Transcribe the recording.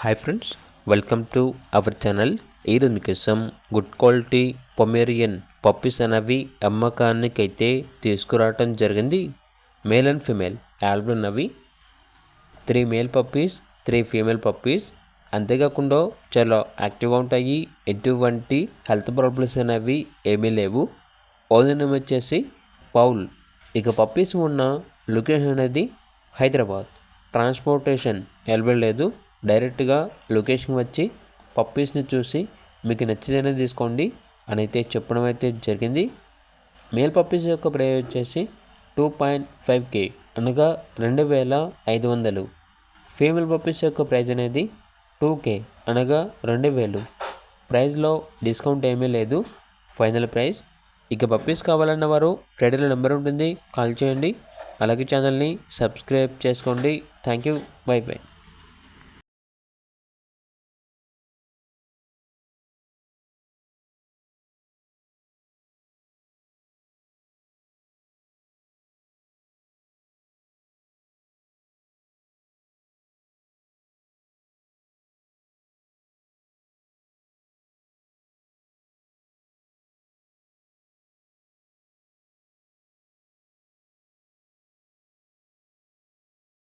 Hi friends, welcome to our channel. ఈరోజు మీకోసం good quality Pomeranian puppies అనేవి అమ్మకానికైతే తీసుకురావటం జరిగింది. మేల్ అండ్ ఫీమేల్ యాల్బుల్ ఉన్నవి. 3 మేల్ పప్పీస్, 3 ఫీమేల్ పప్పీస్. అంతేకాకుండా చాలా యాక్టివ్గా ఉంటాయి. ఎటువంటి హెల్త్ ప్రాబ్లమ్స్ అనేవి ఏమీ లేవు. ఓనర్ నేమ్ వచ్చేసి పౌల్. ఇక పప్పీస్ ఉన్న లొకేషన్ అనేది హైదరాబాద్. ట్రాన్స్పోర్టేషన్ అవైలబుల్ లేదు. డైరెక్ట్గా లొకేషన్ వచ్చి పప్పీస్ని చూసి మీకు నచ్చితేనే తీసుకోండి అని అయితే చెప్పడం అయితే జరిగింది. మేల్ పప్పీస్ యొక్క ప్రైస్ వచ్చేసి 2.5K అనగా 2,500. ఫీమేల్ పప్పీస్ యొక్క ప్రైస్ అనేది 2K అనగా 2,000. ప్రైస్లో డిస్కౌంట్ ఏమీ లేదు, ఫైనల్ ప్రైస్. ఇక పప్పీస్ కావాలన్న వారు టైటిల్లో నెంబర్ ఉంటుంది, కాల్ చేయండి. అలాగే ఛానల్ని సబ్స్క్రైబ్ చేసుకోండి. Thank you, by by.